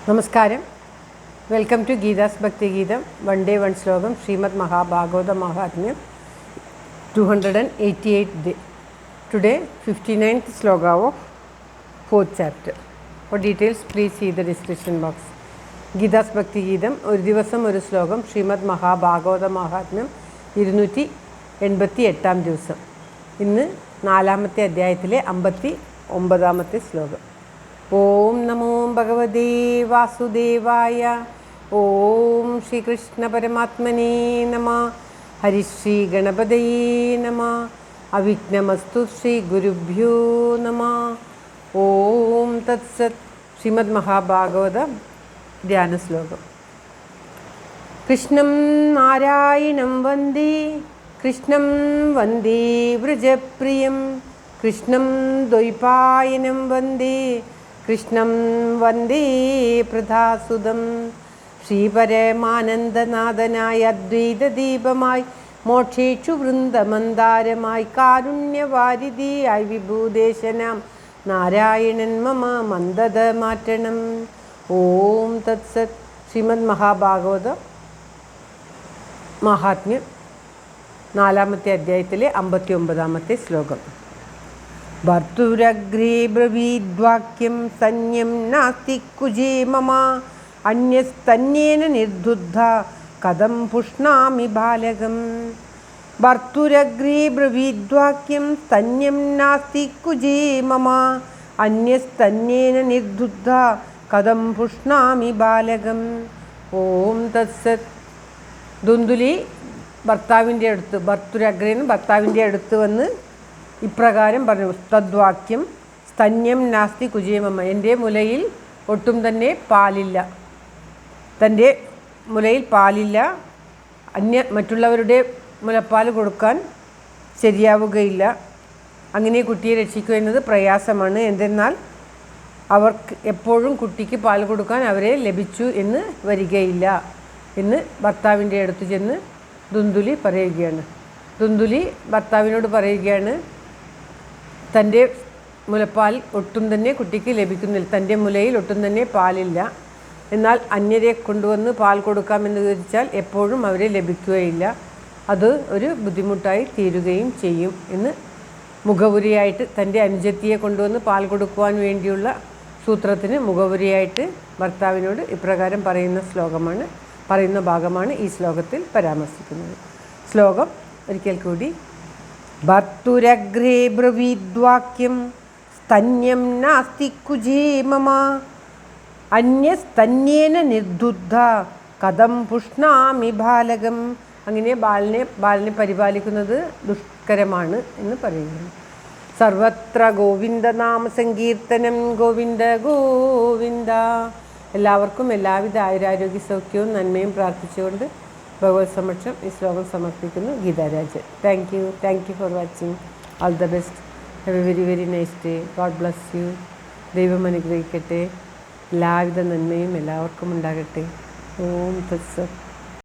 നമസ്കാരം. Welcome to Geetha's ഭക്തി ഗീതം. വൺ ഡേ വൺ ശ്ലോകം. ശ്രീമദ് മഹാഭാഗവത മഹാത്മ്യം 288 day. Today 59th sloka of 4th chapter. For details please see the description box. Geetha's ഭക്തി ഗീതം ഒരു ദിവസം ഒരു ശ്ലോകം. ശ്രീമദ് മഹാഭാഗവത മഹാത്മ്യം 288 ദിവസം. ഇന്ന് 4ാമത്തെ അധ്യായത്തിലെ 59ാമത്തെ ശ്ലോകം. ഓം നമോ ഭഗവതേ വാസുദേവായ. ഓം ശ്രീകൃഷ്ണ പരമാത്മനേ നമ. ഹരിശ്രീ ഗണപതയേ നമ. അവിഘ്നമസ്തു ശ്രീ ഗുരുഭ്യോ നമ. ഓം തത്സത്. ശ്രീമദ് മഹാഭാഗവത ധ്യാന ശ്ലോകം. കൃഷ്ണം നാരായണം വന്ദേ. കൃഷ്ണം വന്ദേ വ്രജപ്രിയം. കൃഷ്ണം ദ്വൈപായനം വന്ദേ. കൃഷ്ണം വന്ദേ പ്രധാസുതം. ശ്രീപരമാനന്ദനാഥനായ അദ്വൈതദീപമായി മോക്ഷേഷു വൃന്ദമന്ദാരമായി കാരുണ്യവാരിധിയായി വിഭൂദേശനാം നാരായണൻ മമ മന്ദത മാറ്റണം. ഓം തത്സത്. ശ്രീമദ് മഹാഭാഗവത മഹാത്മ്യം 4ാമത്തെ അധ്യായത്തിലെ 59ാമത്തെ ശ്ലോകം. ഭർത്തുരഗ്രേ ബ്രവീദ്വാക്യം സന്യം നാസ്തി കുജേ മമ. അന്യസ്തന്യേന നിർദ്ധുദ്ധ കഥം പുഷ്ണാമി ബാലകം. ഭർത്തുരഗ്രേ ബ്രവീദ്വാക്യം സന്യം നാസ്തി കുജേ മമ. അന്യസ്തന്യേന നിർദ്ധുദ്ധ കഥം പുഷ്ണാമി ബാലകം. ഓം തത്സത്. ദുന്ദുലി ഭർത്താവിൻ്റെ അടുത്ത്, ഭർത്തുരഗ്രേന് ഭർത്താവിൻ്റെ അടുത്ത് വന്ന് ഇപ്രകാരം പറഞ്ഞു. തദ്വാക്യം സ്തന്യം നാസ്തി കുജേമമ്മ. എൻ്റെ മുലയിൽ ഒട്ടും തന്നെ പാലില്ല. തൻ്റെ മുലയിൽ പാലില്ല. മറ്റുള്ളവരുടെ മുലപ്പാൽ കൊടുക്കാൻ ശരിയാവുകയില്ല. അങ്ങനെ കുട്ടിയെ രക്ഷിക്കുക എന്നത് പ്രയാസമാണ്. എന്തെന്നാൽ അവർക്ക് എപ്പോഴും കുട്ടിക്ക് പാൽ കൊടുക്കാൻ അവരെ ലഭിച്ചു എന്ന് വരികയില്ല എന്ന് ഭർത്താവിൻ്റെ അടുത്ത് ചെന്ന് ദുന്ദുലി പറയുകയാണ്. ദുന്ദുലി ഭർത്താവിനോട് പറയുകയാണ്, തൻ്റെ മുലപ്പാൽ ഒട്ടും തന്നെ കുട്ടിക്ക് ലഭിക്കുന്നില്ല. തൻ്റെ മുലയിൽ ഒട്ടും തന്നെ പാലില്ല. എന്നാൽ അന്യരെ കൊണ്ടുവന്ന് പാൽ കൊടുക്കാമെന്ന് ചോദിച്ചാൽ എപ്പോഴും അവരെ ലഭിക്കുകയില്ല. അത് ഒരു ബുദ്ധിമുട്ടായി തീരുകയും ചെയ്യും എന്ന് മുഖവുരിയായിട്ട് തൻ്റെ അനുജത്തിയെ കൊണ്ടുവന്ന് പാൽ കൊടുക്കുവാൻ വേണ്ടിയുള്ള സൂത്രത്തിന് മുഖവുരിയായിട്ട് ഭർത്താവിനോട് ഇപ്രകാരം പറയുന്ന ഭാഗമാണ് ഈ ശ്ലോകത്തിൽ പരാമർശിക്കുന്നത്. ശ്ലോകം ഒരിക്കൽ കൂടി. ഭർത്തുരഗ്രേ ബ്രവീദ്വാക്യം സ്തന്യം നാസ്തി കുജേ മമ. അന്യസ്തന്യേന നിർദ്ധുദ്ധ കഥം പുഷ്ണാമി ബാലകം. അങ്ങനെ ബാലനെ പരിപാലിക്കുന്നത് ദുഷ്കരമാണ് എന്ന് പറയുന്നു. സർവത്ര ഗോവിന്ദനാമ സങ്കീർത്തനം. ഗോവിന്ദ ഗോവിന്ദ. എല്ലാവർക്കും എല്ലാവിധ ആയുരാരോഗ്യ സൗഖ്യവും നന്മയും പ്രാർത്ഥിച്ചുകൊണ്ട് ഭഗവത് സമക്ഷം ഈ ശ്ലോകം സമർപ്പിക്കുന്നു. Geetharaj. Thank you for watching. All the best. Have a very very nice day. God bless you. ദൈവം അനുഗ്രഹിക്കട്ടെ. എല്ലാവിധ നന്മയും എല്ലാവർക്കും ഉണ്ടാകട്ടെ. ഓം തത്സത്.